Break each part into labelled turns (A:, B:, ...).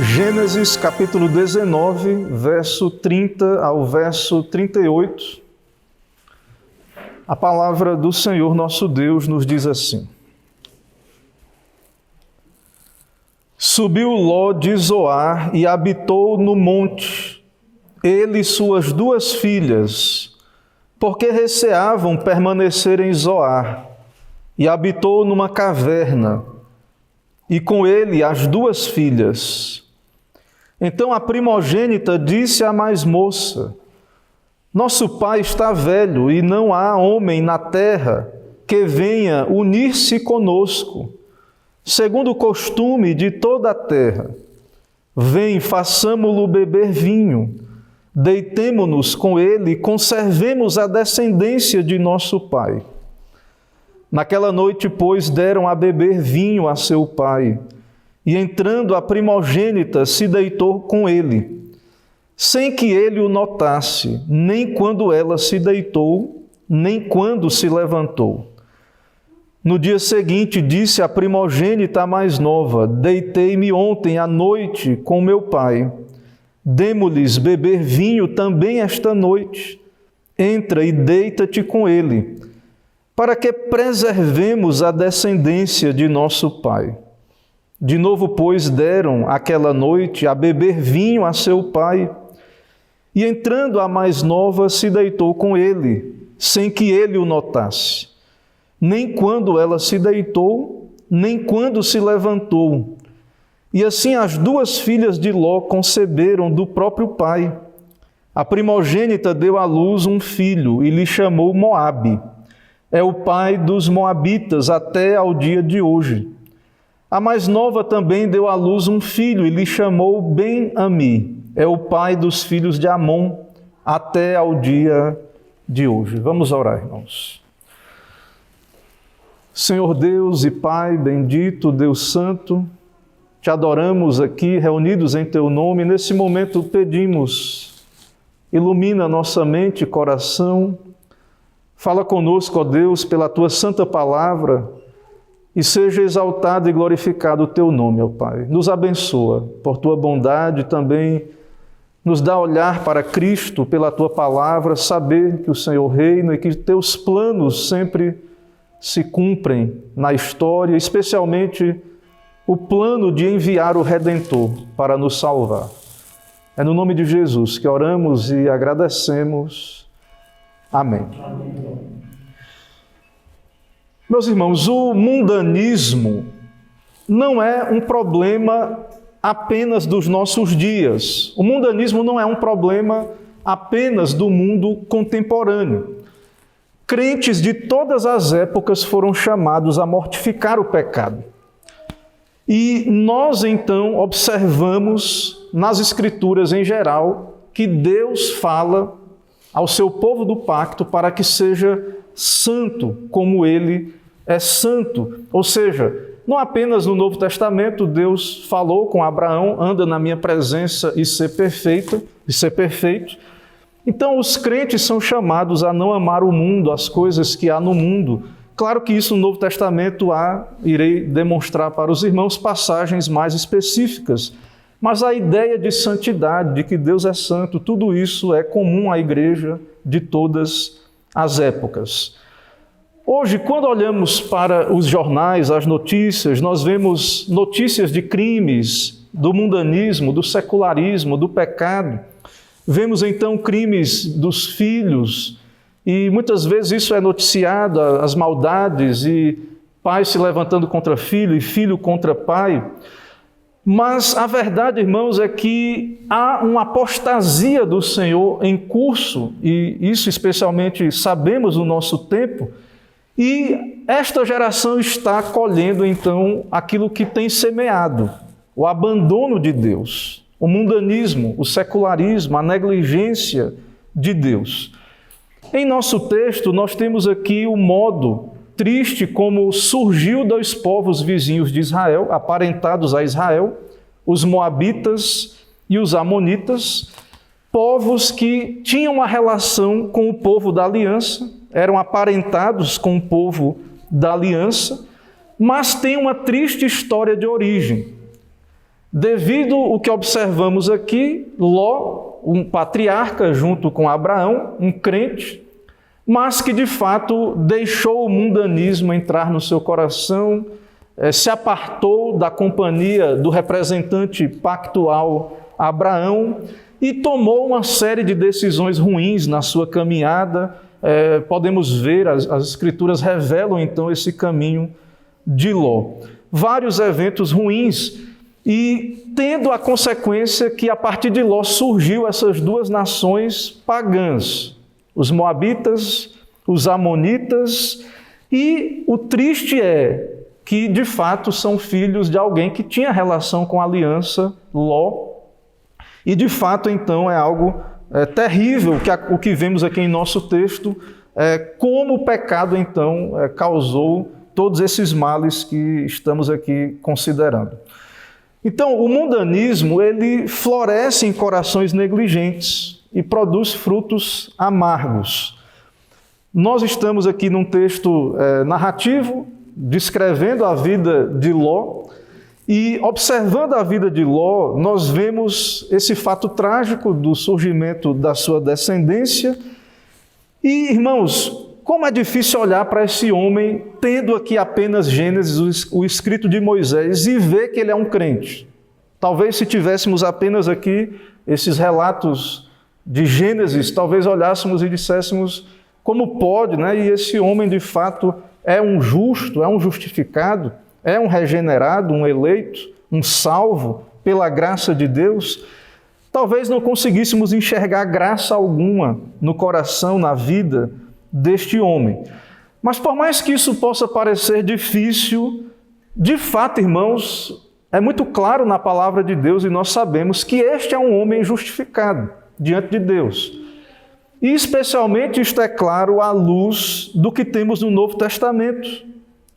A: Gênesis capítulo 19, verso 30 ao verso 38. A palavra do Senhor nosso Deus nos diz assim: Subiu Ló de Zoar e habitou no monte, ele e suas duas filhas, porque receavam permanecer em Zoar, e habitou numa caverna, e com ele as duas filhas. Então a primogênita disse à mais moça: Nosso pai está velho e não há homem na terra que venha unir-se conosco, segundo o costume de toda a terra. Vem, façamo-lo beber vinho, deitemo-nos com ele e conservemos a descendência de nosso pai. Naquela noite, pois, deram a beber vinho a seu pai, e entrando a primogênita se deitou com ele, sem que ele o notasse, nem quando ela se deitou, nem quando se levantou. No dia seguinte, disse a primogênita mais nova: Deitei-me ontem à noite com meu pai. Demo-lhes beber vinho também esta noite. Entra e deita-te com ele, para que preservemos a descendência de nosso pai. De novo, pois, deram aquela noite a beber vinho a seu pai. E entrando a mais nova, se deitou com ele, sem que ele o notasse, nem quando ela se deitou, nem quando se levantou. E assim as duas filhas de Ló conceberam do próprio pai. A primogênita deu à luz um filho e lhe chamou Moabe. É o pai dos moabitas até ao dia de hoje. A mais nova também deu à luz um filho e lhe chamou Ben-Ami. É o pai dos filhos de Amon até ao dia de hoje. Vamos orar, irmãos. Senhor Deus e Pai bendito, Deus Santo, te adoramos aqui, reunidos em Teu nome. Nesse momento pedimos, ilumina nossa mente e coração. Fala conosco, ó Deus, pela Tua santa palavra, e seja exaltado e glorificado o Teu nome, ó Pai. Nos abençoa por Tua bondade, também nos dá olhar para Cristo pela Tua palavra, saber que o Senhor reina e que Teus planos sempre se cumprem na história, especialmente o plano de enviar o Redentor para nos salvar. É no nome de Jesus que oramos e agradecemos. Amém. Amém. Meus irmãos, o mundanismo não é um problema apenas dos nossos dias. O mundanismo não é um problema apenas do mundo contemporâneo. Crentes de todas as épocas foram chamados a mortificar o pecado. E nós, então, observamos nas Escrituras em geral que Deus fala ao seu povo do pacto para que seja santo como Ele é santo. Ou seja, não apenas no Novo Testamento Deus falou com Abraão: anda na minha presença e ser perfeito. Então os crentes são chamados a não amar o mundo, as coisas que há no mundo. Claro que isso no Novo Testamento irei demonstrar para os irmãos passagens mais específicas. Mas a ideia de santidade, de que Deus é santo, tudo isso é comum à igreja de todas as épocas. Hoje, quando olhamos para os jornais, as notícias, nós vemos notícias de crimes, do mundanismo, do secularismo, do pecado. Vemos então crimes dos filhos, e muitas vezes isso é noticiado, as maldades, e pai se levantando contra filho e filho contra pai. Mas a verdade, irmãos, é que há uma apostasia do Senhor em curso, e isso especialmente sabemos no nosso tempo, e esta geração está colhendo então aquilo que tem semeado, o abandono de Deus, o mundanismo, o secularismo, a negligência de Deus. Em nosso texto, nós temos aqui o modo triste como surgiu dois povos vizinhos de Israel, aparentados a Israel, os moabitas e os amonitas, povos que tinham uma relação com o povo da aliança, eram aparentados com o povo da aliança, mas têm uma triste história de origem. Devido ao que observamos aqui, Ló, um patriarca junto com Abraão, um crente, mas que de fato deixou o mundanismo entrar no seu coração, se apartou da companhia do representante pactual Abraão e tomou uma série de decisões ruins na sua caminhada. Podemos ver, as Escrituras revelam então esse caminho de Ló. Vários eventos ruins e tendo a consequência que a partir de Ló surgiu essas duas nações pagãs, os moabitas, os amonitas, e o triste é que de fato são filhos de alguém que tinha relação com a aliança, Ló, e de fato então é algo terrível o que vemos aqui em nosso texto, como o pecado então causou todos esses males que estamos aqui considerando. Então, o mundanismo, ele floresce em corações negligentes e produz frutos amargos. Nós estamos aqui num texto narrativo, descrevendo a vida de Ló, e observando a vida de Ló, nós vemos esse fato trágico do surgimento da sua descendência. E, irmãos, como é difícil olhar para esse homem, tendo aqui apenas Gênesis, o escrito de Moisés, e ver que ele é um crente. Talvez se tivéssemos apenas aqui esses relatos de Gênesis, talvez olhássemos e disséssemos como pode, né? E esse homem de fato é um justo, é um justificado, é um regenerado, um eleito, um salvo pela graça de Deus. Talvez não conseguíssemos enxergar graça alguma no coração, na vida deste homem. Mas por mais que isso possa parecer difícil, de fato, irmãos, é muito claro na palavra de Deus e nós sabemos que este é um homem justificado diante de Deus. E especialmente isto é claro à luz do que temos no Novo Testamento,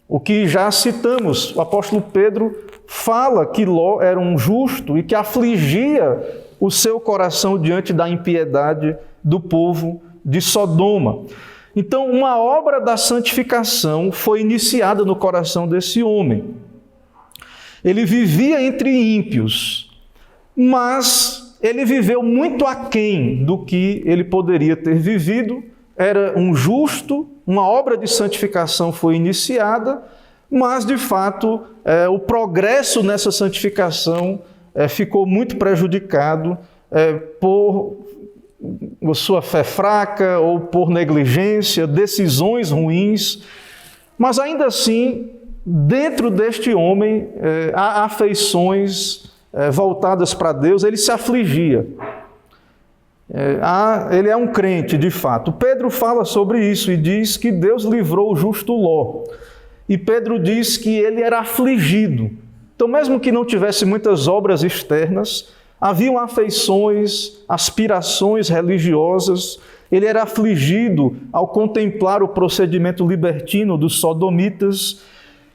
A: o que já citamos. O apóstolo Pedro fala que Ló era um justo e que afligia o seu coração diante da impiedade do povo de Sodoma. Então, uma obra da santificação foi iniciada no coração desse homem. Ele vivia entre ímpios, mas ele viveu muito aquém do que ele poderia ter vivido. Era um justo, uma obra de santificação foi iniciada, mas, de fato, o progresso nessa santificação ficou muito prejudicado por sua fé fraca ou por negligência, decisões ruins. Mas ainda assim, dentro deste homem, há afeições voltadas para Deus, ele se afligia. Ele é um crente, de fato. Pedro fala sobre isso e diz que Deus livrou o justo Ló. E Pedro diz que ele era afligido. Então, mesmo que não tivesse muitas obras externas, haviam afeições, aspirações religiosas. Ele era afligido ao contemplar o procedimento libertino dos sodomitas.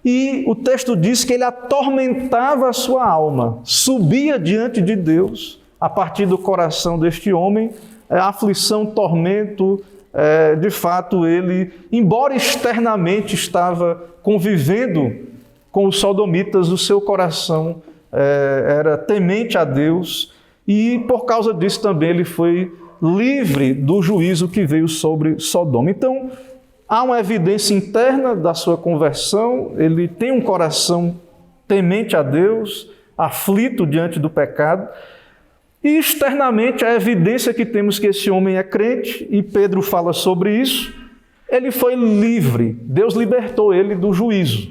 A: E o texto diz que ele atormentava a sua alma, subia diante de Deus, a partir do coração deste homem, aflição, tormento. De fato, ele, embora externamente estava convivendo com os sodomitas, o seu coração era temente a Deus, e por causa disso também ele foi livre do juízo que veio sobre Sodoma. Então, há uma evidência interna da sua conversão, ele tem um coração temente a Deus, aflito diante do pecado, e externamente a evidência que temos que esse homem é crente, e Pedro fala sobre isso, ele foi livre, Deus libertou ele do juízo.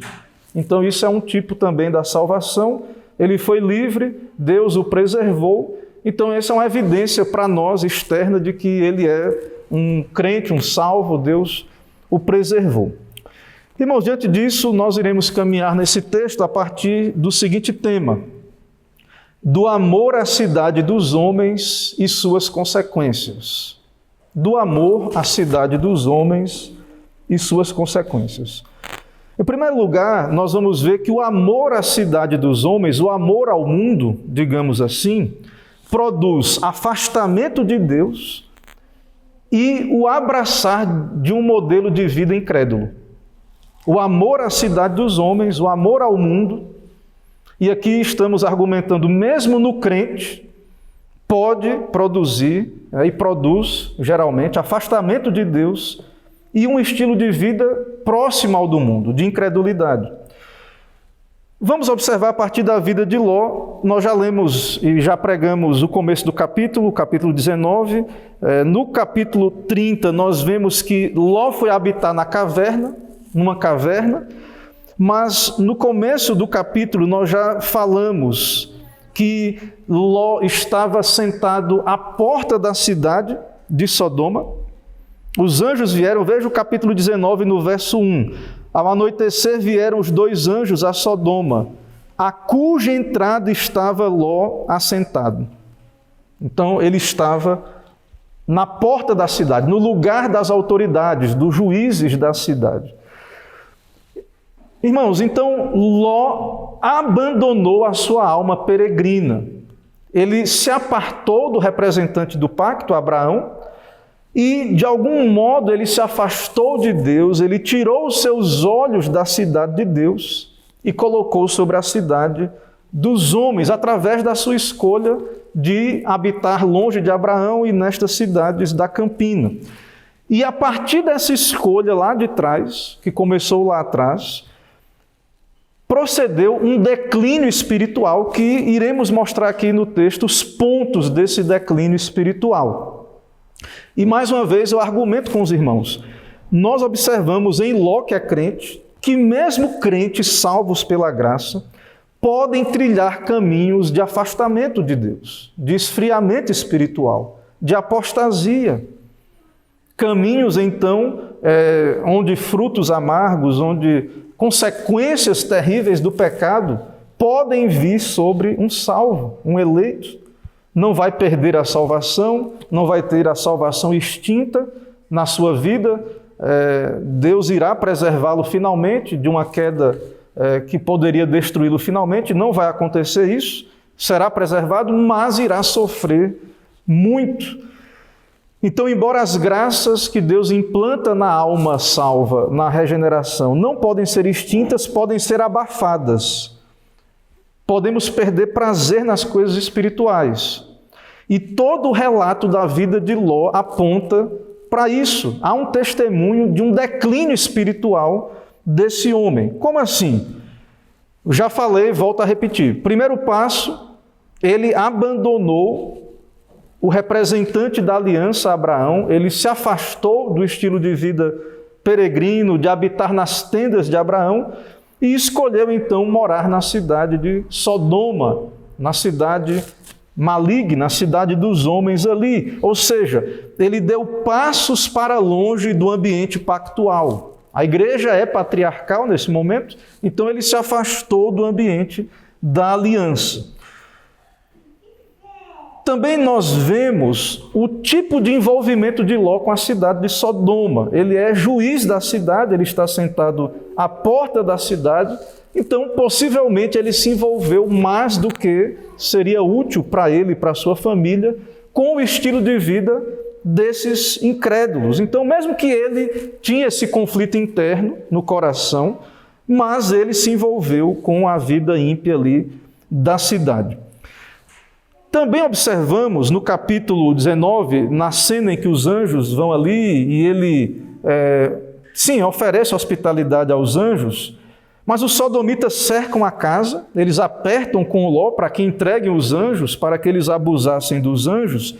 A: Então isso é um tipo também da salvação, ele foi livre, Deus o preservou. Então essa é uma evidência para nós externa de que ele é um crente, um salvo, Deus o preservou. Irmãos, diante disso, nós iremos caminhar nesse texto a partir do seguinte tema: do amor à cidade dos homens e suas consequências. Do amor à cidade dos homens e suas consequências. Em primeiro lugar, nós vamos ver que o amor à cidade dos homens, o amor ao mundo, digamos assim, produz afastamento de Deus e o abraçar de um modelo de vida incrédulo. O amor à cidade dos homens, o amor ao mundo, E aqui estamos argumentando, mesmo no crente, pode produzir, e produz, geralmente, afastamento de Deus e um estilo de vida próximo ao do mundo, de incredulidade. Vamos observar a partir da vida de Ló. Nós já lemos e já pregamos o começo do capítulo, o capítulo 19. No capítulo 30, nós vemos que Ló foi habitar numa caverna, mas no começo do capítulo nós já falamos que Ló estava sentado à porta da cidade de Sodoma. Os anjos vieram, veja o capítulo 19 no verso 1. Ao anoitecer vieram os 2 anjos a Sodoma, a cuja entrada estava Ló assentado. Então ele estava na porta da cidade, no lugar das autoridades, dos juízes da cidade. Irmãos, então Ló abandonou a sua alma peregrina. Ele se apartou do representante do pacto, Abraão, e, de algum modo, ele se afastou de Deus, ele tirou os seus olhos da cidade de Deus e colocou sobre a cidade dos homens, através da sua escolha de habitar longe de Abraão e nestas cidades da campina. E a partir dessa escolha lá de trás, que começou lá atrás, procedeu um declínio espiritual que iremos mostrar aqui no texto os pontos desse declínio espiritual. E mais uma vez eu argumento com os irmãos. Nós observamos em Ló, que é crente, que mesmo crentes salvos pela graça, podem trilhar caminhos de afastamento de Deus, de esfriamento espiritual, de apostasia. Caminhos, então, onde frutos amargos, onde consequências terríveis do pecado podem vir sobre um salvo, um eleito. Não vai perder a salvação, não vai ter a salvação extinta na sua vida. Deus irá preservá-lo finalmente de uma queda que poderia destruí-lo finalmente. Não vai acontecer isso, será preservado, mas irá sofrer muito. Então, embora as graças que Deus implanta na alma salva, na regeneração, não podem ser extintas, podem ser abafadas. Podemos perder prazer nas coisas espirituais. E todo o relato da vida de Ló aponta para isso. Há um testemunho de um declínio espiritual desse homem. Como assim? Já falei, volto a repetir. Primeiro passo, ele abandonou o representante da aliança, Abraão. Ele se afastou do estilo de vida peregrino, de habitar nas tendas de Abraão, e escolheu então morar na cidade de Sodoma, na cidade maligna, a cidade dos homens ali. Ou seja, ele deu passos para longe do ambiente pactual. A igreja é patriarcal nesse momento, então ele se afastou do ambiente da aliança. Também nós vemos o tipo de envolvimento de Ló com a cidade de Sodoma. Ele é juiz da cidade, ele está sentado à porta da cidade, então possivelmente ele se envolveu mais do que seria útil para ele e para a sua família com o estilo de vida desses incrédulos. Então, mesmo que ele tinha esse conflito interno no coração, mas ele se envolveu com a vida ímpia ali da cidade. Também observamos no capítulo 19, na cena em que os anjos vão ali e ele, oferece hospitalidade aos anjos, mas os sodomitas cercam a casa, eles apertam com Ló para que entreguem os anjos, para que eles abusassem dos anjos,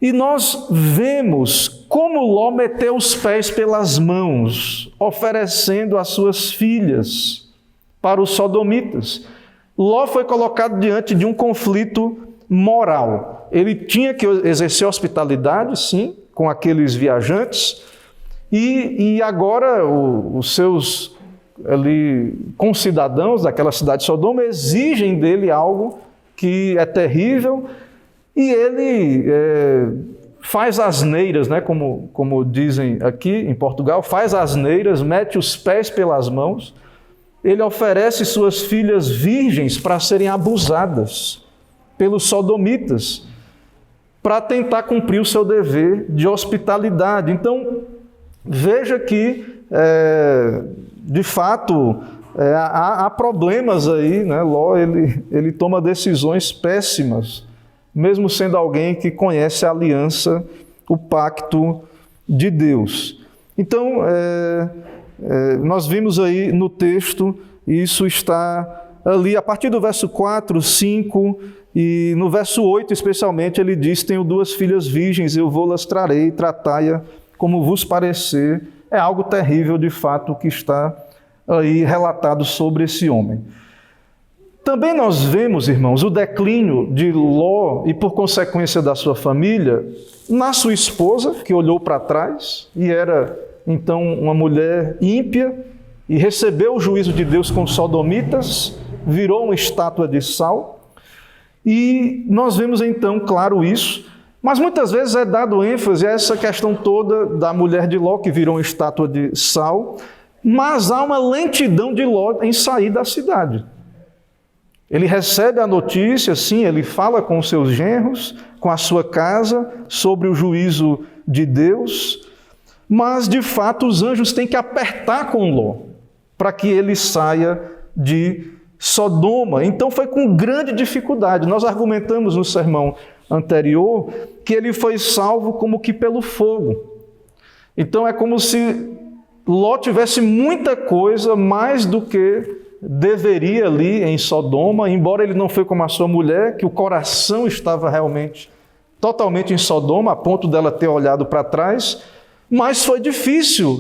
A: e nós vemos como Ló meteu os pés pelas mãos, oferecendo as suas filhas para os sodomitas. Ló foi colocado diante de um conflito moral. Ele tinha que exercer hospitalidade, sim, com aqueles viajantes, e agora os seus concidadãos daquela cidade de Sodoma exigem dele algo que é terrível, e ele faz asneiras, né, como dizem aqui em Portugal, faz asneiras, mete os pés pelas mãos. Ele oferece suas filhas virgens para serem abusadas pelos sodomitas, para tentar cumprir o seu dever de hospitalidade. Então, veja que, de fato, há problemas aí, né? Ló, ele toma decisões péssimas, mesmo sendo alguém que conhece a aliança, o pacto de Deus. Então, nós vimos aí no texto, e isso está ali, a partir do verso 4, 5, e no verso 8 especialmente, ele diz: tenho 2 filhas virgens, eu vou-las trarei, tratai-a como vos parecer. É algo terrível, de fato, que está aí relatado sobre esse homem. Também nós vemos, irmãos, o declínio de Ló e, por consequência, da sua família, na sua esposa, que olhou para trás e era, então, uma mulher ímpia e recebeu o juízo de Deus com os sodomitas, virou uma estátua de sal. E nós vemos, então, claro isso, mas muitas vezes é dado ênfase a essa questão toda da mulher de Ló, que virou uma estátua de sal, mas há uma lentidão de Ló em sair da cidade. Ele recebe a notícia, sim, ele fala com os seus genros, com a sua casa, sobre o juízo de Deus, mas, de fato, os anjos têm que apertar com Ló, para que ele saia de Sodoma. Então foi com grande dificuldade. Nós argumentamos no sermão anterior que ele foi salvo como que pelo fogo. Então é como se Ló tivesse muita coisa, mais do que deveria ali em Sodoma, embora ele não foi como a sua mulher, que o coração estava realmente totalmente em Sodoma, a ponto dela ter olhado para trás, mas foi difícil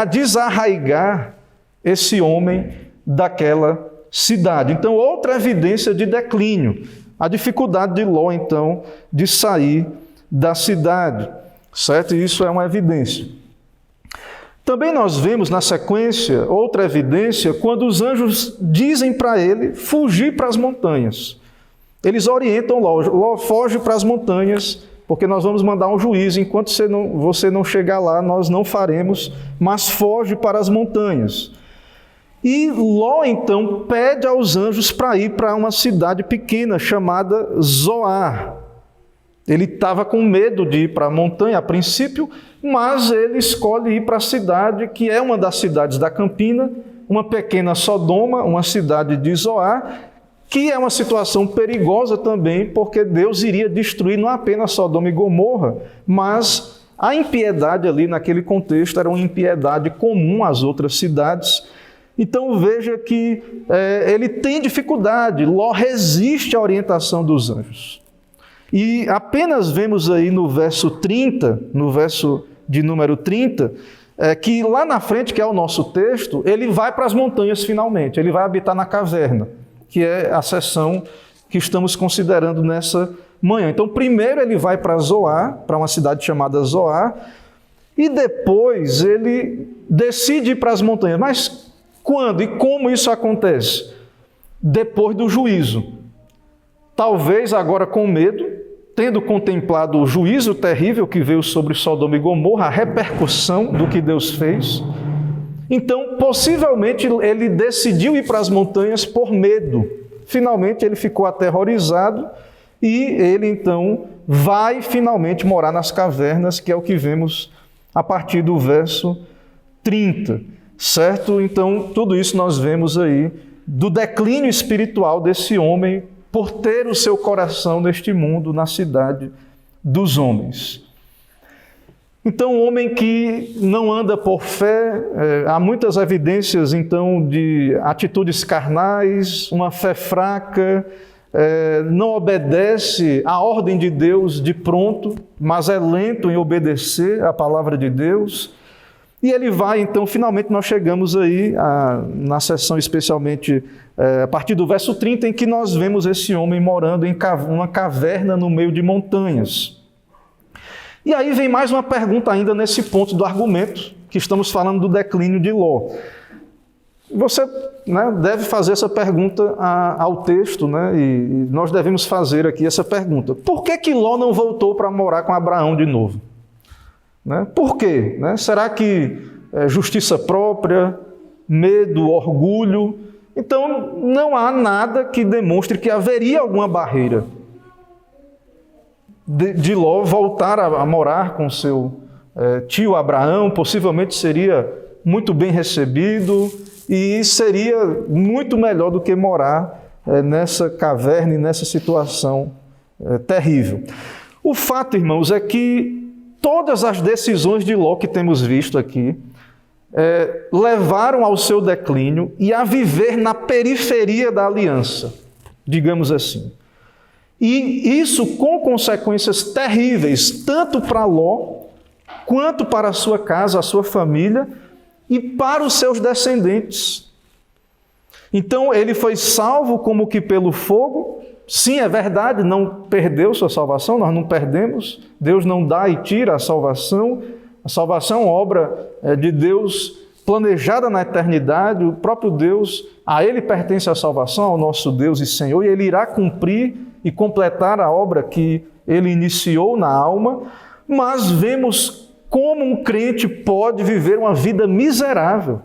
A: desarraigar esse homem daquela cidade. Então, outra evidência de declínio, a dificuldade de Ló, então, de sair da cidade, certo? E isso é uma evidência. Também nós vemos na sequência outra evidência quando os anjos dizem para ele fugir para as montanhas. Eles orientam Ló: Ló, foge para as montanhas, porque nós vamos mandar um juízo. Enquanto você não chegar lá, nós não faremos, mas foge para as montanhas. E Ló, então, pede aos anjos para ir para uma cidade pequena chamada Zoar. Ele estava com medo de ir para a montanha a princípio, mas ele escolhe ir para a cidade, que é uma das cidades da Campina, uma pequena Sodoma, uma cidade de Zoar, que é uma situação perigosa também, porque Deus iria destruir não apenas Sodoma e Gomorra, mas a impiedade ali naquele contexto era uma impiedade comum às outras cidades. Então veja que ele tem dificuldade, Ló resiste à orientação dos anjos. E apenas vemos aí no verso 30, no verso de número 30, que lá na frente, que é o nosso texto, ele vai para as montanhas finalmente, ele vai habitar na caverna, que é a seção que estamos considerando nessa manhã. Então primeiro ele vai para Zoar, para uma cidade chamada Zoar, e depois ele decide ir para as montanhas. Mas quando e como isso acontece? Depois do juízo. Talvez agora com medo, tendo contemplado o juízo terrível que veio sobre Sodoma e Gomorra, a repercussão do que Deus fez. Então, possivelmente, ele decidiu ir para as montanhas por medo. Finalmente, ele ficou aterrorizado e ele, então, vai finalmente morar nas cavernas, que é o que vemos a partir do verso 30. Certo? Então, tudo isso nós vemos aí do declínio espiritual desse homem por ter o seu coração neste mundo, na cidade dos homens. Então, um homem que não anda por fé, há muitas evidências, então, de atitudes carnais, uma fé fraca, não obedece à ordem de Deus de pronto, mas é lento em obedecer à palavra de Deus. E ele vai, então, finalmente nós chegamos aí na seção especialmente a partir do verso 30, em que nós vemos esse homem morando em uma caverna no meio de montanhas. E aí vem mais uma pergunta ainda nesse ponto do argumento, que estamos falando do declínio de Ló. Você deve fazer essa pergunta ao texto, e nós devemos fazer aqui essa pergunta. Por que Ló não voltou para morar com Abraão de novo? Por quê? Será que justiça própria, medo, orgulho? Então, não há nada que demonstre que haveria alguma barreira de Ló voltar a morar com seu tio Abraão. Possivelmente seria muito bem recebido, e seria muito melhor do que morar nessa caverna e nessa situação terrível. O fato, irmãos, é que todas as decisões de Ló que temos visto aqui levaram ao seu declínio e a viver na periferia da aliança, digamos assim. E isso com consequências terríveis, tanto para Ló, quanto para a sua casa, a sua família e para os seus descendentes. Então ele foi salvo como que pelo fogo. Sim, é verdade, não perdeu sua salvação, nós não perdemos. Deus não dá e tira a salvação. A salvação é obra de Deus planejada na eternidade. O próprio Deus, a Ele pertence a salvação, ao nosso Deus e Senhor, e Ele irá cumprir e completar a obra que Ele iniciou na alma. Mas vemos como um crente pode viver uma vida miserável,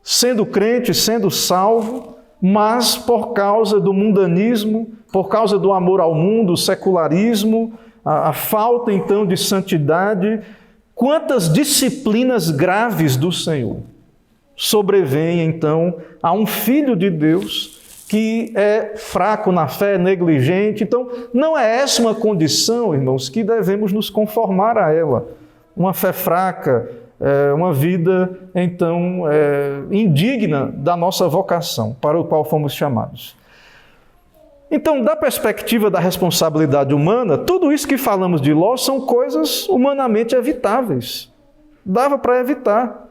A: sendo crente, sendo salvo, mas por causa do mundanismo, por causa do amor ao mundo, o secularismo, a falta então de santidade. Quantas disciplinas graves do Senhor sobrevêm então a um filho de Deus que é fraco na fé, negligente. Então, não é essa uma condição, irmãos, que devemos nos conformar a ela. Uma fé fraca, uma vida, então, indigna da nossa vocação, para o qual fomos chamados. Então, da perspectiva da responsabilidade humana, tudo isso que falamos de Ló são coisas humanamente evitáveis. Dava para evitar.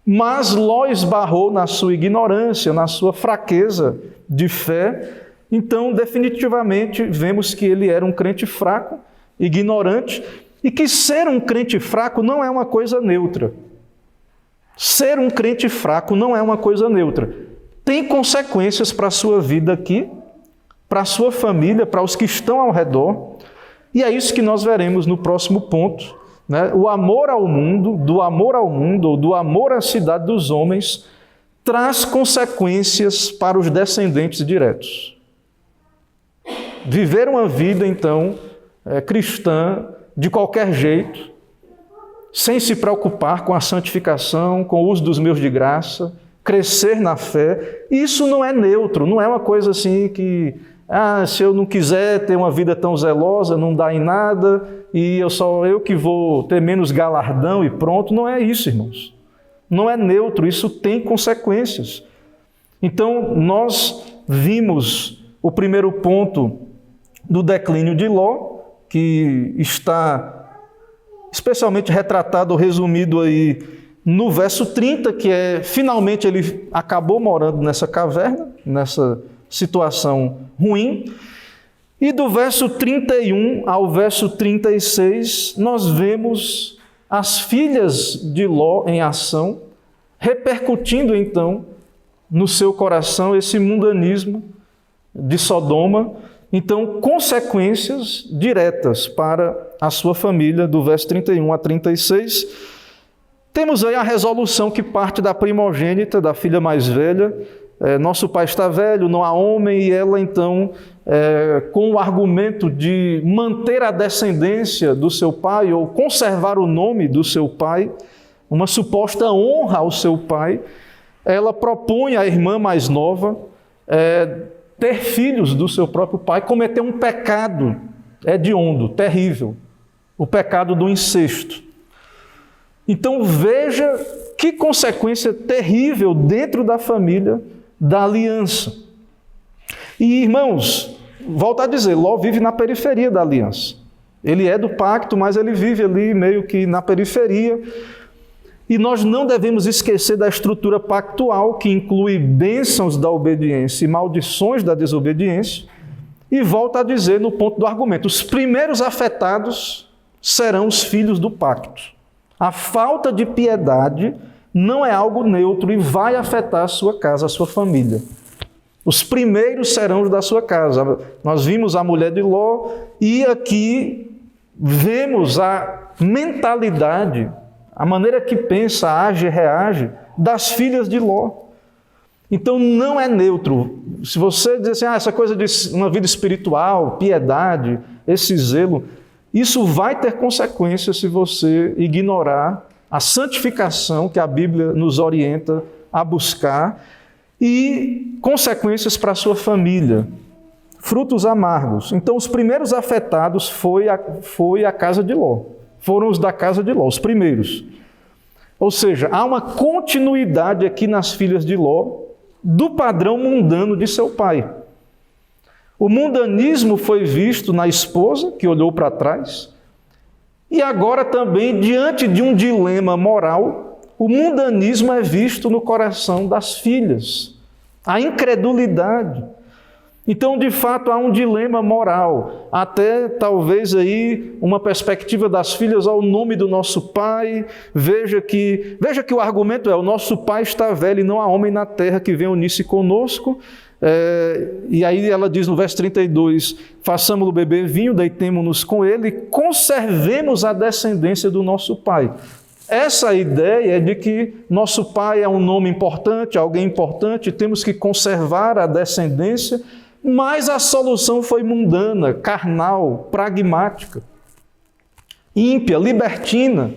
A: Mas Ló esbarrou na sua ignorância, na sua fraqueza de fé. Então, definitivamente, vemos que ele era um crente fraco, ignorante, e que ser um crente fraco não é uma coisa neutra. Ser um crente fraco não é uma coisa neutra. Tem consequências para a sua vida aqui, para a sua família, para os que estão ao redor. E é isso que nós veremos no próximo ponto, né? O amor ao mundo, ou do amor à cidade dos homens, traz consequências para os descendentes diretos. Viver uma vida, então, cristã, de qualquer jeito, sem se preocupar com a santificação, com o uso dos meios de graça, crescer na fé, isso não é neutro, não é uma coisa assim que, se eu não quiser ter uma vida tão zelosa, não dá em nada, e eu que vou ter menos galardão e pronto. Não é isso, irmãos. Não é neutro, isso tem consequências. Então, nós vimos o primeiro ponto do declínio de Ló, que está especialmente retratado ou resumido aí no verso 30, que finalmente ele acabou morando nessa caverna, nessa situação ruim. E do verso 31 ao verso 36, nós vemos as filhas de Ló em ação, repercutindo então no seu coração esse mundanismo de Sodoma. Então, consequências diretas para a sua família, do verso 31 a 36. Temos aí a resolução que parte da primogênita, da filha mais velha. Nosso pai está velho, não há homem, e ela então, com o argumento de manter a descendência do seu pai, ou conservar o nome do seu pai, uma suposta honra ao seu pai, ela propõe à irmã mais nova ter filhos do seu próprio pai, cometer um pecado hediondo, terrível, o pecado do incesto. Então veja que consequência terrível dentro da família da aliança. E, irmãos, volto a dizer, Ló vive na periferia da aliança. Ele é do pacto, mas ele vive ali meio que na periferia. E nós não devemos esquecer da estrutura pactual, que inclui bênçãos da obediência e maldições da desobediência. E volto a dizer no ponto do argumento, os primeiros afetados serão os filhos do pacto. A falta de piedade não é algo neutro e vai afetar a sua casa, a sua família. Os primeiros serão os da sua casa. Nós vimos a mulher de Ló e aqui vemos a mentalidade, a maneira que pensa, age e reage das filhas de Ló. Então não é neutro. Se você diz assim, essa coisa de uma vida espiritual, piedade, esse zelo, isso vai ter consequências se você ignorar a santificação que a Bíblia nos orienta a buscar e consequências para a sua família, frutos amargos. Então, os primeiros afetados foi a casa de Ló, foram os da casa de Ló, os primeiros. Ou seja, há uma continuidade aqui nas filhas de Ló do padrão mundano de seu pai. O mundanismo foi visto na esposa, que olhou para trás, e agora também, diante de um dilema moral, o mundanismo é visto no coração das filhas, a incredulidade. Então, de fato, há um dilema moral, até talvez aí uma perspectiva das filhas ao nome do nosso pai. Veja que o argumento é: o nosso pai está velho e não há homem na terra que venha unir-se conosco. E aí ela diz no verso 32, façamos-lo beber vinho, deitemo-nos com ele e conservemos a descendência do nosso pai. Essa ideia é de que nosso pai é um nome importante, alguém importante, temos que conservar a descendência, mas a solução foi mundana, carnal, pragmática, ímpia, libertina,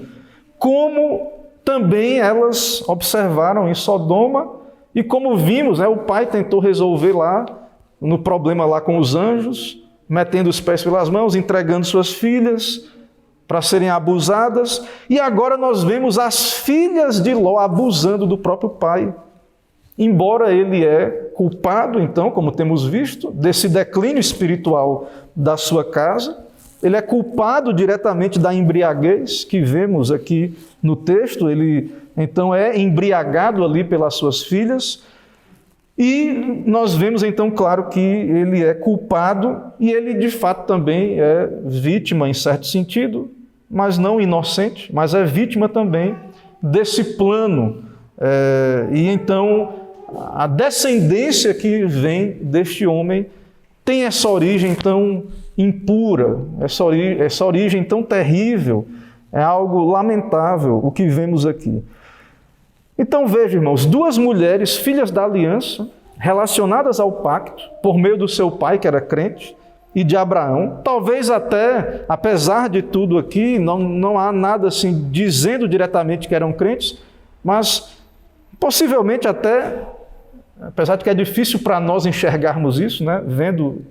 A: como também elas observaram em Sodoma, e como vimos, o pai tentou resolver lá, no problema lá com os anjos, metendo os pés pelas mãos, entregando suas filhas para serem abusadas, e agora nós vemos as filhas de Ló abusando do próprio pai. Embora ele é culpado, então, como temos visto, desse declínio espiritual da sua casa, ele é culpado diretamente da embriaguez que vemos aqui no texto, ele então é embriagado ali pelas suas filhas, e nós vemos então, claro, que ele é culpado e ele de fato também é vítima em certo sentido, mas não inocente, mas é vítima também desse plano. E então a descendência que vem deste homem tem essa origem tão impura, essa origem tão terrível, é algo lamentável o que vemos aqui. Então veja, irmãos, duas mulheres, filhas da aliança, relacionadas ao pacto, por meio do seu pai, que era crente, e de Abraão. Talvez até, apesar de tudo aqui, não há nada assim dizendo diretamente que eram crentes, mas possivelmente até, apesar de que é difícil para nós enxergarmos isso, vendo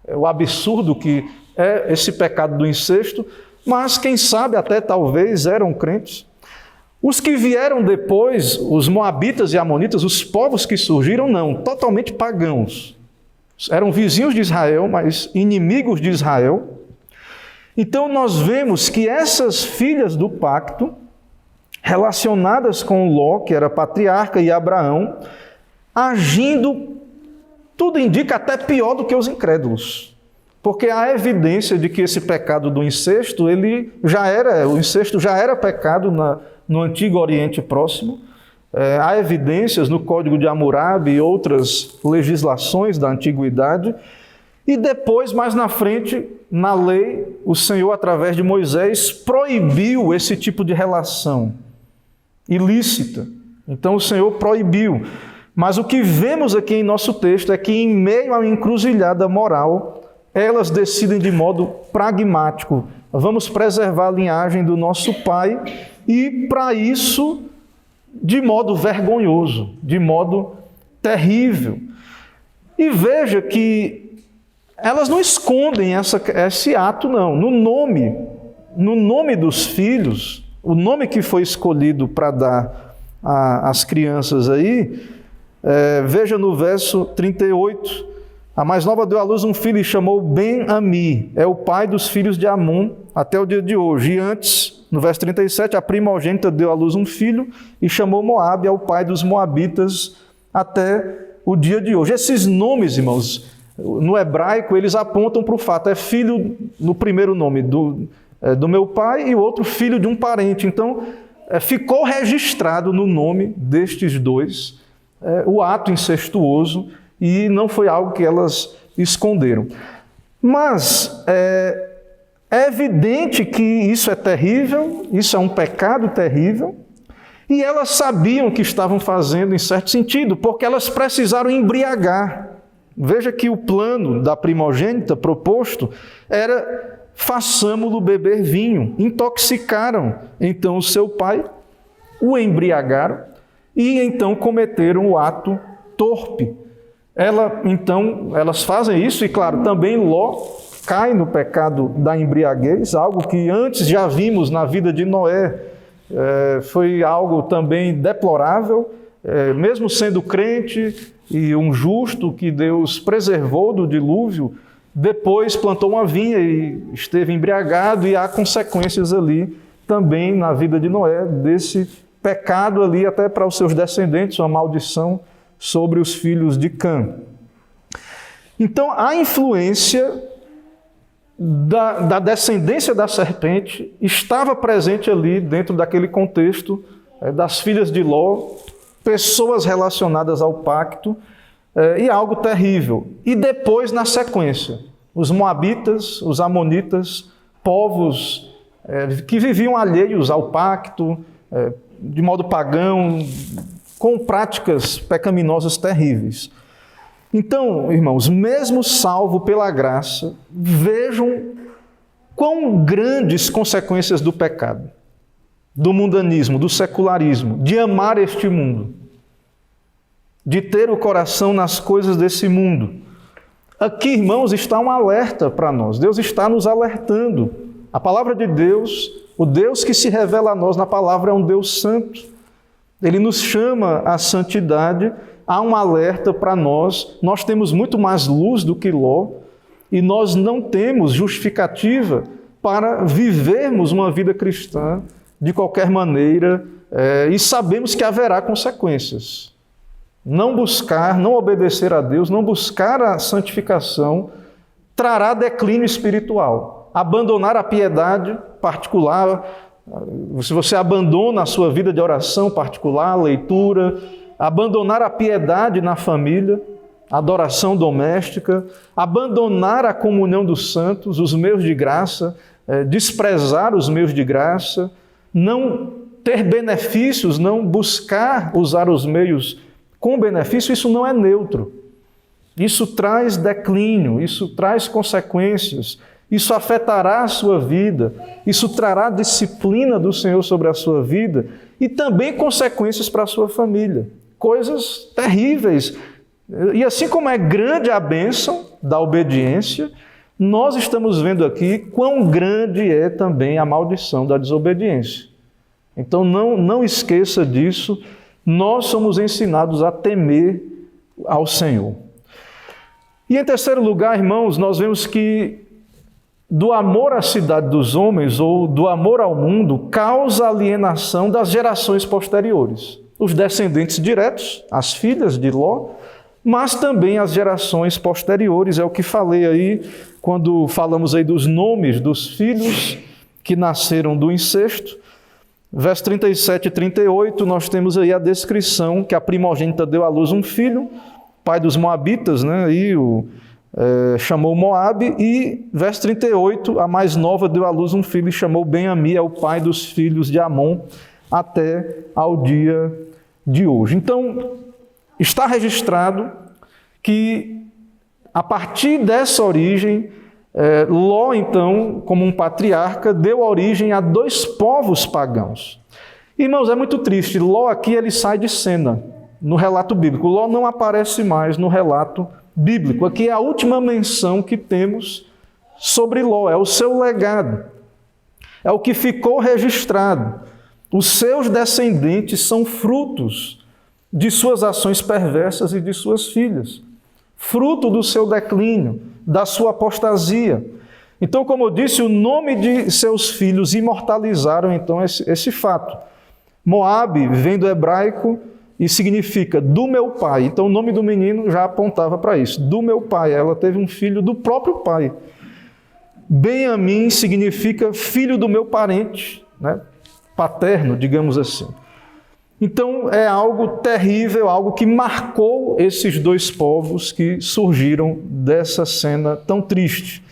A: o absurdo que é esse pecado do incesto, mas quem sabe até talvez eram crentes. Os que vieram depois, os moabitas e amonitas, os povos que surgiram, não, totalmente pagãos. Eram vizinhos de Israel, mas inimigos de Israel. Então nós vemos que essas filhas do pacto, relacionadas com Ló, que era patriarca, e Abraão, agindo, tudo indica até pior do que os incrédulos. Porque há evidência de que esse pecado do incesto, o incesto já era pecado no Antigo Oriente Próximo. Há evidências no Código de Hammurabi e outras legislações da Antiguidade. E depois, mais na frente, na lei, o Senhor, através de Moisés, proibiu esse tipo de relação ilícita. Então o Senhor proibiu. Mas o que vemos aqui em nosso texto é que, em meio a uma encruzilhada moral, elas decidem de modo pragmático: vamos preservar a linhagem do nosso pai, e para isso, de modo vergonhoso, de modo terrível. E veja que elas não escondem esse ato, não. No nome dos filhos, o nome que foi escolhido para dar às crianças aí, veja no verso 38, a mais nova deu à luz um filho e chamou Ben-Ami, é o pai dos filhos de Amon até o dia de hoje. E antes, no verso 37, a primogênita deu à luz um filho e chamou Moabe, é o pai dos moabitas até o dia de hoje. Esses nomes, irmãos, no hebraico, eles apontam para o fato, é filho no primeiro nome do meu pai e o outro filho de um parente. Então, ficou registrado no nome destes dois o ato incestuoso, e não foi algo que elas esconderam. Mas é evidente que isso é terrível, isso é um pecado terrível, e elas sabiam o que estavam fazendo em certo sentido, porque elas precisaram embriagar. Veja que o plano da primogênita proposto era: façamo-lo beber vinho. Intoxicaram então o seu pai, o embriagaram, e então cometeram o ato torpe. Elas fazem isso, e claro, também Ló cai no pecado da embriaguez, algo que antes já vimos na vida de Noé, foi algo também deplorável, mesmo sendo crente e um justo que Deus preservou do dilúvio, depois plantou uma vinha e esteve embriagado, e há consequências ali também na vida de Noé, desse pecado ali até para os seus descendentes, uma maldição sobre os filhos de Cã. Então, a influência da descendência da serpente estava presente ali dentro daquele contexto das filhas de Ló, pessoas relacionadas ao pacto, e algo terrível. E depois, na sequência, os moabitas, os amonitas, povos que viviam alheios ao pacto, de modo pagão, com práticas pecaminosas terríveis. Então, irmãos, mesmo salvo pela graça, vejam quão grandes consequências do pecado, do mundanismo, do secularismo, de amar este mundo, de ter o coração nas coisas desse mundo. Aqui, irmãos, está um alerta para nós. Deus está nos alertando. A palavra de Deus, o Deus que se revela a nós na palavra, é um Deus santo. Ele nos chama à santidade. Há um alerta para nós. Nós temos muito mais luz do que Ló, e nós não temos justificativa para vivermos uma vida cristã de qualquer maneira, e sabemos que haverá consequências. Não buscar, não obedecer a Deus, não buscar a santificação, trará declínio espiritual. Abandonar a piedade particular, se você abandona a sua vida de oração particular, leitura, abandonar a piedade na família, adoração doméstica, abandonar a comunhão dos santos, os meios de graça, desprezar os meios de graça, não ter benefícios, não buscar usar os meios com benefício, isso não é neutro. Isso traz declínio, isso traz consequências, isso afetará a sua vida, isso trará disciplina do Senhor sobre a sua vida e também consequências para a sua família. Coisas terríveis. E assim como é grande a bênção da obediência, nós estamos vendo aqui quão grande é também a maldição da desobediência. Então não esqueça disso. Nós somos ensinados a temer ao Senhor. E em terceiro lugar, irmãos, nós vemos que do amor à cidade dos homens, ou do amor ao mundo, causa alienação das gerações posteriores. Os descendentes diretos, as filhas de Ló, mas também as gerações posteriores. É o que falei aí, quando falamos aí dos nomes dos filhos que nasceram do incesto. Verso 37 e 38, nós temos aí a descrição que a primogênita deu à luz um filho, pai dos moabitas, né? E chamou Moabe, e verso 38, a mais nova deu à luz um filho e chamou Ben-Ami, é o pai dos filhos de Amon, até ao dia de hoje. Então, está registrado que a partir dessa origem, Ló, então, como um patriarca, deu origem a dois povos pagãos. Irmãos, é muito triste. Ló aqui ele sai de cena no relato bíblico. Ló não aparece mais no relato bíblico. Aqui é a última menção que temos sobre Ló, é o seu legado. É o que ficou registrado. Os seus descendentes são frutos de suas ações perversas e de suas filhas. Fruto do seu declínio, da sua apostasia. Então, como eu disse, o nome de seus filhos imortalizaram então esse fato. Moabe vem do hebraico e significa do meu pai. Então, o nome do menino já apontava para isso. Do meu pai. Ela teve um filho do próprio pai. Ben-Ami significa filho do meu parente, né? Paterno, digamos assim. Então, é algo terrível, algo que marcou esses dois povos que surgiram dessa cena tão triste.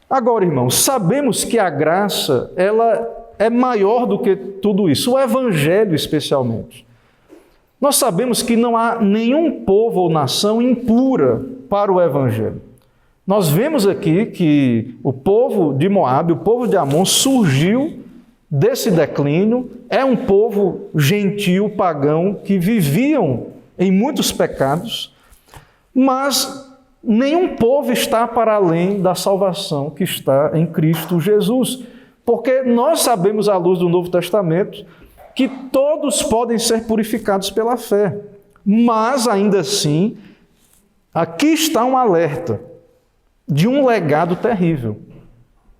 A: Agora, irmãos, sabemos que a graça, ela é maior do que tudo isso, o Evangelho especialmente. Nós sabemos que não há nenhum povo ou nação impura para o Evangelho. Nós vemos aqui que o povo de Moabe, o povo de Amon, surgiu desse declínio, é um povo gentil, pagão, que viviam em muitos pecados, mas nenhum povo está para além da salvação que está em Cristo Jesus. Porque nós sabemos, à luz do Novo Testamento, que todos podem ser purificados pela fé. Mas, ainda assim, aqui está um alerta de um legado terrível,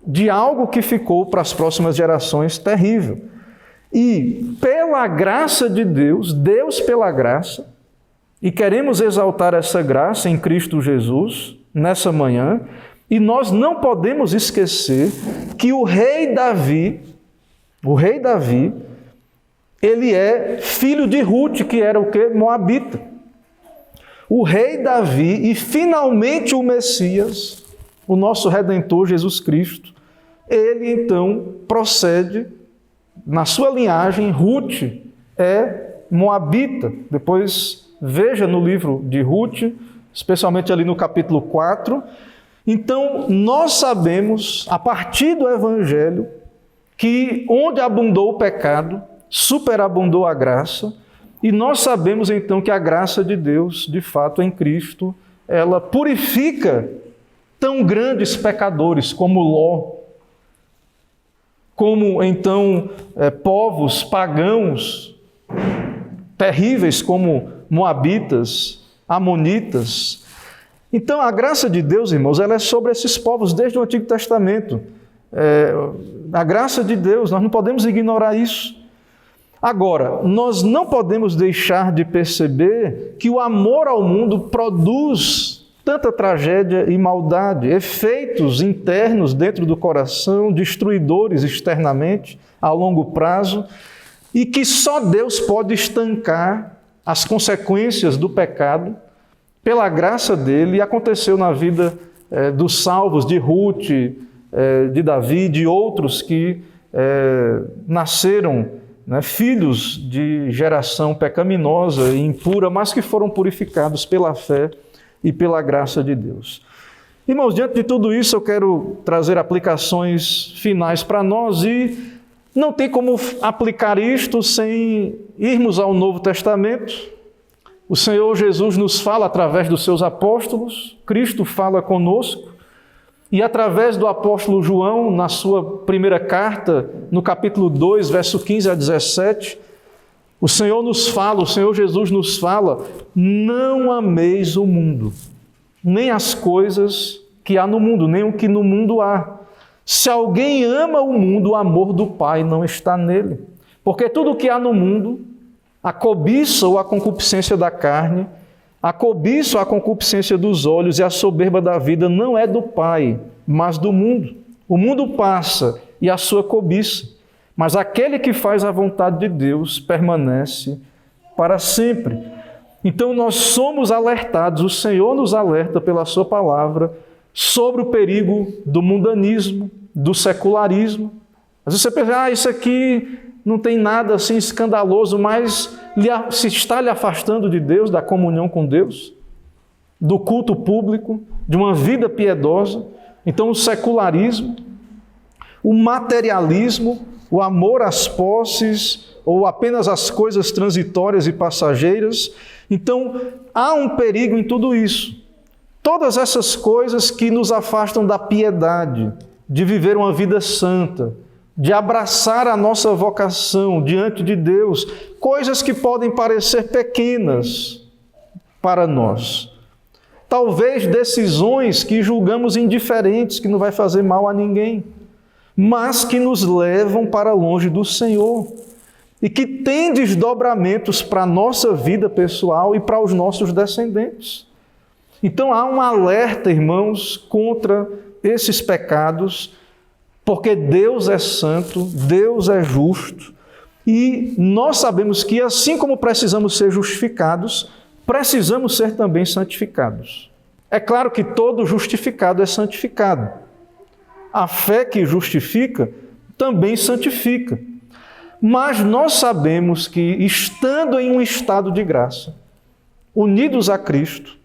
A: de algo que ficou para as próximas gerações terrível. E, pela graça de Deus, Deus pela graça, e queremos exaltar essa graça em Cristo Jesus, nessa manhã, e nós não podemos esquecer que o rei Davi, ele é filho de Rute, que era o quê? Moabita. O rei Davi e finalmente o Messias, o nosso Redentor Jesus Cristo, ele então procede, na sua linhagem, Rute é moabita. Depois veja no livro de Rute, especialmente ali no capítulo 4. Então, nós sabemos, a partir do Evangelho, que onde abundou o pecado, superabundou a graça, e nós sabemos então que a graça de Deus, de fato, em Cristo, ela purifica tão grandes pecadores como Ló, como então povos pagãos terríveis como moabitas, amonitas. Então, a graça de Deus, irmãos, ela é sobre esses povos desde o Antigo Testamento. A graça de Deus, nós não podemos ignorar isso. Agora, nós não podemos deixar de perceber que o amor ao mundo produz tanta tragédia e maldade, efeitos internos dentro do coração, destruidores externamente, a longo prazo, e que só Deus pode estancar as consequências do pecado pela graça dele. E aconteceu na vida dos salvos, de Rute, de Davi, de outros que nasceram, filhos de geração pecaminosa e impura, mas que foram purificados pela fé e pela graça de Deus. Irmãos, diante de tudo isso, eu quero trazer aplicações finais para nós, e não tem como aplicar isto sem irmos ao Novo Testamento. O Senhor Jesus nos fala através dos seus apóstolos, Cristo fala conosco, e através do apóstolo João, na sua primeira carta, no capítulo 2, verso 15 a 17, o Senhor Jesus nos fala: não ameis o mundo, nem as coisas que há no mundo, nem o que no mundo há. Se alguém ama o mundo, o amor do Pai não está nele. Porque tudo o que há no mundo, a cobiça ou a concupiscência da carne, a cobiça ou a concupiscência dos olhos e a soberba da vida não é do Pai, mas do mundo. O mundo passa e a sua cobiça, mas aquele que faz a vontade de Deus permanece para sempre. Então nós somos alertados, o Senhor nos alerta pela sua palavra sobre o perigo do mundanismo, do secularismo. Às vezes você pensa, isso aqui não tem nada assim escandaloso, mas se está lhe afastando de Deus, da comunhão com Deus, do culto público, de uma vida piedosa. Então o secularismo, o materialismo, o amor às posses ou apenas às coisas transitórias e passageiras. Então há um perigo em tudo isso. Todas essas coisas que nos afastam da piedade, de viver uma vida santa, de abraçar a nossa vocação diante de Deus, coisas que podem parecer pequenas para nós. Talvez decisões que julgamos indiferentes, que não vai fazer mal a ninguém, mas que nos levam para longe do Senhor e que têm desdobramentos para a nossa vida pessoal e para os nossos descendentes. Então há um alerta, irmãos, contra esses pecados, porque Deus é santo, Deus é justo, e nós sabemos que assim como precisamos ser justificados, precisamos ser também santificados. É claro que todo justificado é santificado. A fé que justifica também santifica. Mas nós sabemos que, estando em um estado de graça, unidos a Cristo,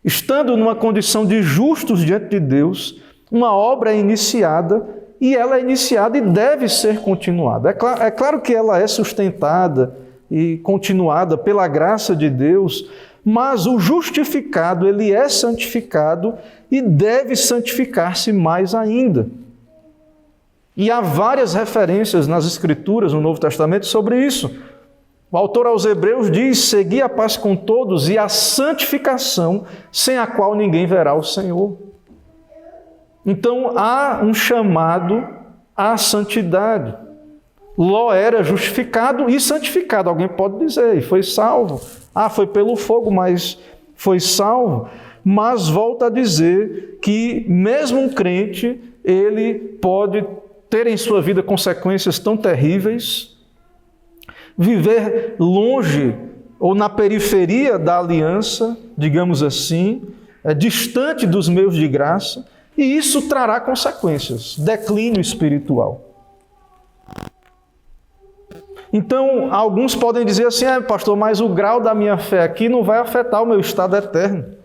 A: estando numa condição de justos diante de Deus, uma obra é iniciada e ela é iniciada e deve ser continuada. É claro que ela é sustentada e continuada pela graça de Deus, mas o justificado, ele é santificado e deve santificar-se mais ainda. E há várias referências nas Escrituras, no Novo Testamento, sobre isso. O autor aos Hebreus diz: segui a paz com todos e a santificação, sem a qual ninguém verá o Senhor. Então há um chamado à santidade. Ló era justificado e santificado. Alguém pode dizer, e foi salvo. Foi pelo fogo, mas foi salvo. Mas volta a dizer que mesmo um crente, ele pode ter em sua vida consequências tão terríveis, viver longe ou na periferia da aliança, digamos assim, distante dos meios de graça, e isso trará consequências, declínio espiritual. Então, alguns podem dizer assim: pastor, mas o grau da minha fé aqui não vai afetar o meu estado eterno.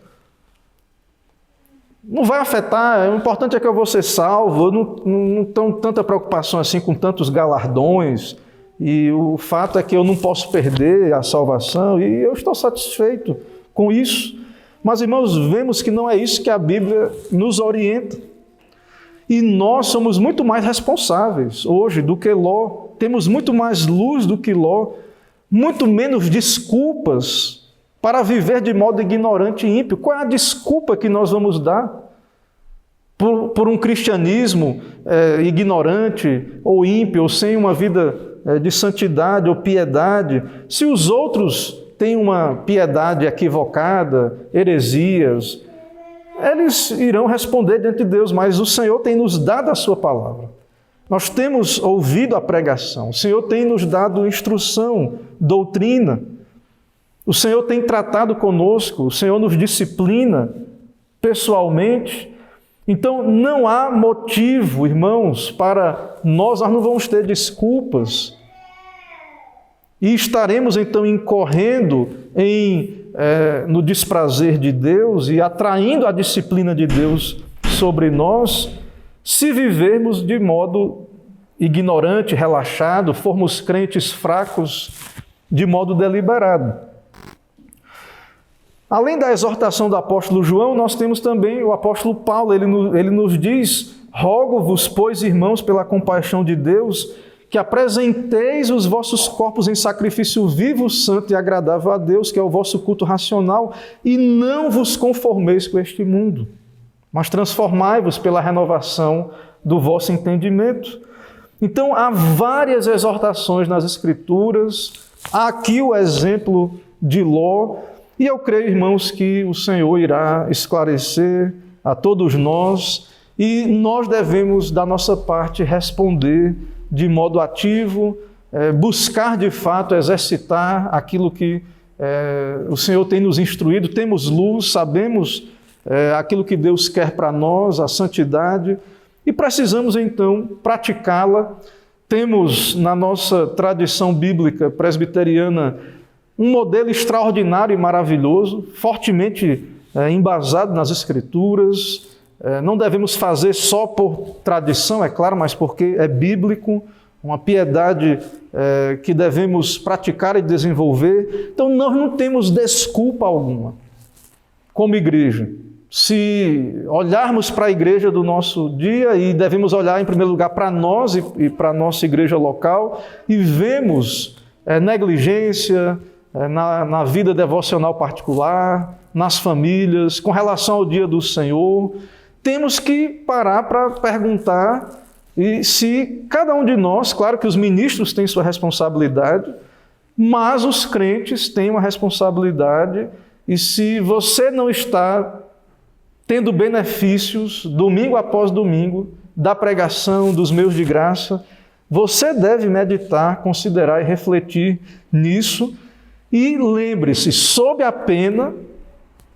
A: Não vai afetar, o importante é que eu vou ser salvo, eu não tenho tanta preocupação assim com tantos galardões, e o fato é que eu não posso perder a salvação, e eu estou satisfeito com isso. Mas, irmãos, vemos que não é isso que a Bíblia nos orienta. E nós somos muito mais responsáveis hoje do que Ló, temos muito mais luz do que Ló, muito menos desculpas para viver de modo ignorante e ímpio. Qual é a desculpa que nós vamos dar por um cristianismo ignorante ou ímpio, ou sem uma vida de santidade ou piedade, se os outros têm uma piedade equivocada, heresias? Eles irão responder diante de Deus, mas o Senhor tem nos dado a sua palavra. Nós temos ouvido a pregação, o Senhor tem nos dado instrução, doutrina. O Senhor tem tratado conosco, o Senhor nos disciplina pessoalmente. Então não há motivo, irmãos, para nós não vamos ter desculpas. E estaremos então incorrendo no desprazer de Deus e atraindo a disciplina de Deus sobre nós, se vivermos de modo ignorante, relaxado, formos crentes fracos de modo deliberado. Além da exortação do apóstolo João, nós temos também o apóstolo Paulo. Ele nos diz: rogo-vos, pois, irmãos, pela compaixão de Deus, que apresenteis os vossos corpos em sacrifício vivo, santo e agradável a Deus, que é o vosso culto racional, e não vos conformeis com este mundo, mas transformai-vos pela renovação do vosso entendimento. Então, há várias exortações nas Escrituras. Há aqui o exemplo de Ló, e eu creio, irmãos, que o Senhor irá esclarecer a todos nós, e nós devemos, da nossa parte, responder de modo ativo, buscar de fato exercitar aquilo que o Senhor tem nos instruído. Temos luz, sabemos aquilo que Deus quer para nós, a santidade, e precisamos então praticá-la. Temos na nossa tradição bíblica presbiteriana um modelo extraordinário e maravilhoso, fortemente embasado nas Escrituras. Não devemos fazer só por tradição, é claro, mas porque é bíblico, uma piedade que devemos praticar e desenvolver. Então nós não temos desculpa alguma como igreja. Se olharmos para a igreja do nosso dia, e devemos olhar em primeiro lugar para nós e para a nossa igreja local, e vemos negligência na vida devocional particular, nas famílias, com relação ao dia do Senhor, temos que parar para perguntar e se cada um de nós, claro que os ministros têm sua responsabilidade, mas os crentes têm uma responsabilidade, e se você não está tendo benefícios, domingo após domingo, da pregação, dos meios de graça, você deve meditar, considerar e refletir nisso, e lembre-se, sob a pena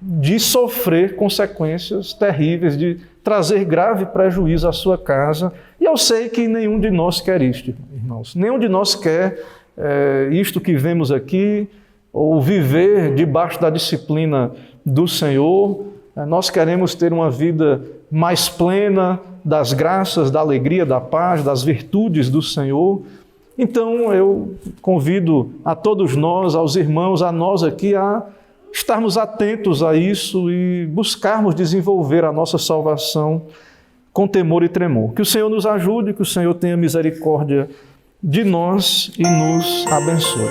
A: de sofrer consequências terríveis, de trazer grave prejuízo à sua casa. E eu sei que nenhum de nós quer isto, irmãos. Nenhum de nós quer isto que vemos aqui, ou viver debaixo da disciplina do Senhor. Nós queremos ter uma vida mais plena das graças, da alegria, da paz, das virtudes do Senhor. Então eu convido a todos nós, aos irmãos, a nós aqui, a estarmos atentos a isso e buscarmos desenvolver a nossa salvação com temor e tremor. Que o Senhor nos ajude, que o Senhor tenha misericórdia de nós e nos abençoe.